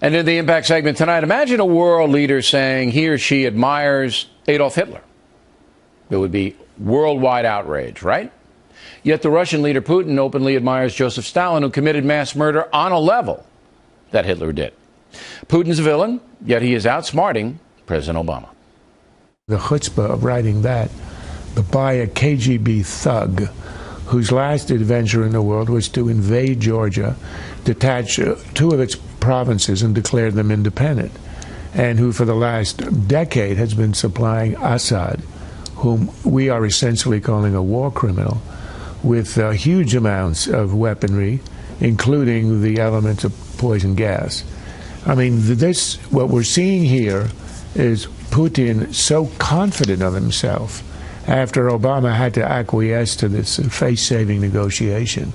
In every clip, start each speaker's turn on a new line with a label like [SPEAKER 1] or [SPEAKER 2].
[SPEAKER 1] And in the Impact segment tonight, imagine a world leader saying he or she admires Adolf Hitler. There would be worldwide outrage, right? Yet the Russian leader Putin openly admires Joseph Stalin, who committed mass murder on a level that Hitler did. Putin's a villain, yet he is outsmarting President Obama.
[SPEAKER 2] The chutzpah of writing that by a KGB thug whose last adventure in the world was to invade Georgia, detach two of its provinces and declare them independent, and who for the last decade has been supplying Assad, whom we are essentially calling a war criminal, with huge amounts of weaponry, including the elements of poison gas. I mean, what we're seeing here is Putin so confident of himself after Obama had to acquiesce to this face-saving negotiation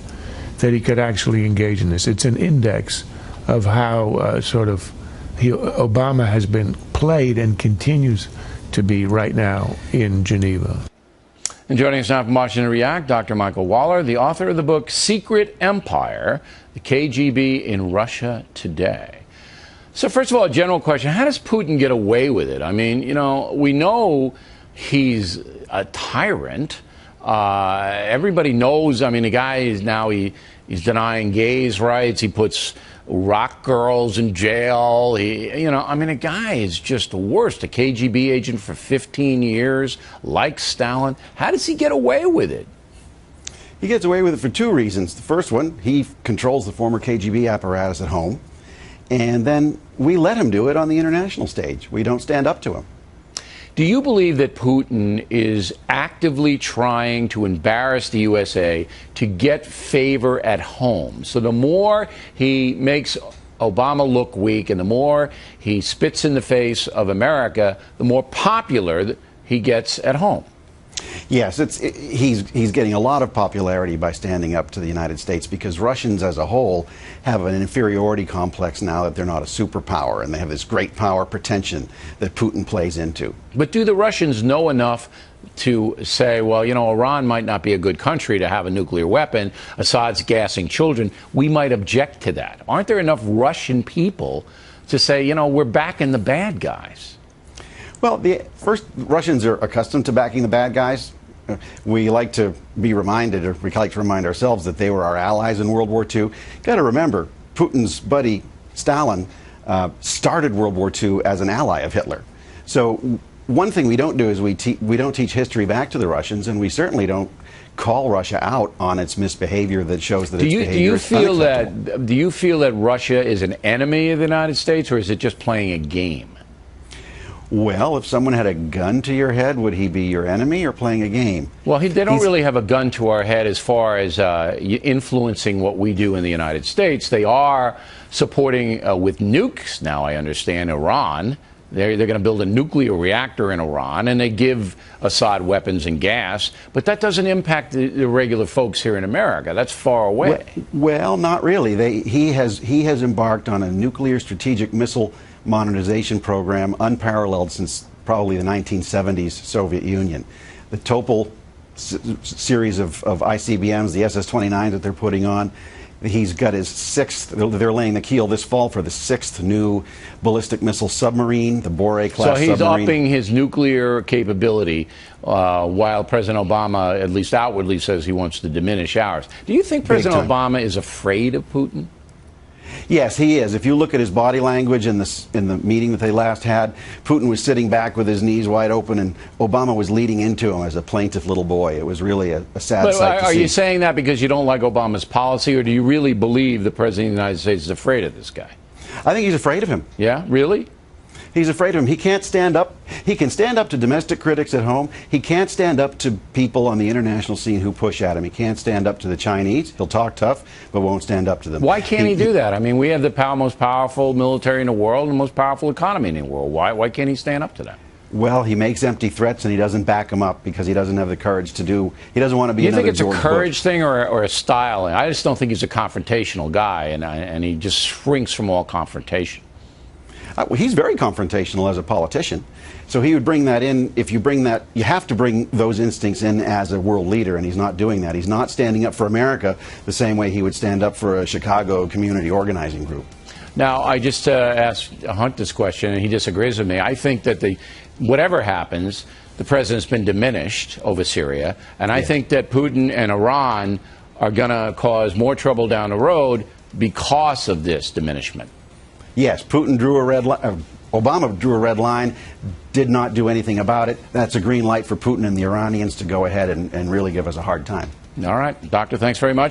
[SPEAKER 2] that he could actually engage in this. It's an index of how Obama has been played and continues to be right now in Geneva.
[SPEAKER 1] And joining us now from Washington to React, Dr. Michael Waller, the author of the book Secret Empire, the KGB in Russia Today. So first of all, a general question, how does Putin get away with it? I mean, you know, we know he's a tyrant. Everybody knows, I mean, the guy is now, he's denying gays' rights. He puts rock girls in jail. The guy is just the worst. A KGB agent for 15 years, like Stalin. How does he get away with it?
[SPEAKER 3] He gets away with it for two reasons. The first one, he controls the former KGB apparatus at home. And then we let him do it on the international stage. We don't stand up to him.
[SPEAKER 1] Do you believe that Putin is actively trying to embarrass the USA to get favor at home? So the more he makes Obama look weak and the more he spits in the face of America, the more popular he gets at home.
[SPEAKER 3] Yes, he's getting a lot of popularity by standing up to the United States because Russians as a whole have an inferiority complex now that they're not a superpower, and they have this great power pretension that Putin plays into.
[SPEAKER 1] But do the Russians know enough to say, well, you know, Iran might not be a good country to have a nuclear weapon, Assad's gassing children, we might object to that? Aren't there enough Russian people to say, you know, we're backing the bad guys?
[SPEAKER 3] Well, Russians are accustomed to backing the bad guys. We like to be reminded, or we like to remind ourselves, that they were our allies in World War II. Got to remember, Putin's buddy Stalin started World War II as an ally of Hitler. So one thing we don't do is we don't teach history back to the Russians, and we certainly don't call Russia out on its misbehavior that shows that its behavior is unacceptable.
[SPEAKER 1] Do you feel that Russia is an enemy of the United States, or is it just playing a game?
[SPEAKER 3] Well, if someone had a gun to your head, would he be your enemy or playing a game?
[SPEAKER 1] Well, they don't really have a gun to our head as far as influencing what we do in the United States. They are supporting with nukes, now I understand, Iran. They're going to build a nuclear reactor in Iran, and they give Assad weapons and gas. But that doesn't impact the regular folks here in America. That's far away.
[SPEAKER 3] Well, not really. He has embarked on a nuclear strategic missile modernization program unparalleled since probably the 1970s Soviet Union. The Topol series of ICBMs, the SS-29 that they're putting on, he's got his sixth, they're laying the keel this fall for the sixth new ballistic missile submarine, the Boré-class submarine.
[SPEAKER 1] So he's upping his nuclear capability while President Obama, at least outwardly, says he wants to diminish ours. Do you think President Obama is afraid of Putin?
[SPEAKER 3] Yes, he is. If you look at his body language in the meeting that they last had, Putin was sitting back with his knees wide open, and Obama was leading into him as a plaintive little boy. It was really a sad sight to see.
[SPEAKER 1] Are you saying that because you don't like Obama's policy, or do you really believe the President of the United States is afraid of this guy?
[SPEAKER 3] I think he's afraid of him.
[SPEAKER 1] Yeah, really?
[SPEAKER 3] He's afraid of him. He can't stand up. He can stand up to domestic critics at home. He can't stand up to people on the international scene who push at him. He can't stand up to the Chinese. He'll talk tough, but won't stand up to them.
[SPEAKER 1] Why can't he do that? I mean, we have the most powerful military in the world and the most powerful economy in the world. Why can't he stand up to that?
[SPEAKER 3] Well, he makes empty threats and he doesn't back them up because he doesn't have the courage to do. He doesn't want to be another George Bush.
[SPEAKER 1] You think it's a courage thing or a style? I just don't think he's a confrontational guy, and he just shrinks from all confrontation.
[SPEAKER 3] He's very confrontational as a politician. So he would bring that in. If you bring that, you have to bring those instincts in as a world leader, and he's not doing that. He's not standing up for America the same way he would stand up for a Chicago community organizing group.
[SPEAKER 1] Now, I just asked Hunt this question, and he disagrees with me. I think that whatever happens, the president's been diminished over Syria, and I think that Putin and Iran are going to cause more trouble down the road because of this diminishment.
[SPEAKER 3] Yes, Putin drew a red line. Obama drew a red line, did not do anything about it. That's a green light for Putin and the Iranians to go ahead and really give us a hard time.
[SPEAKER 1] All right. Doctor, thanks very much.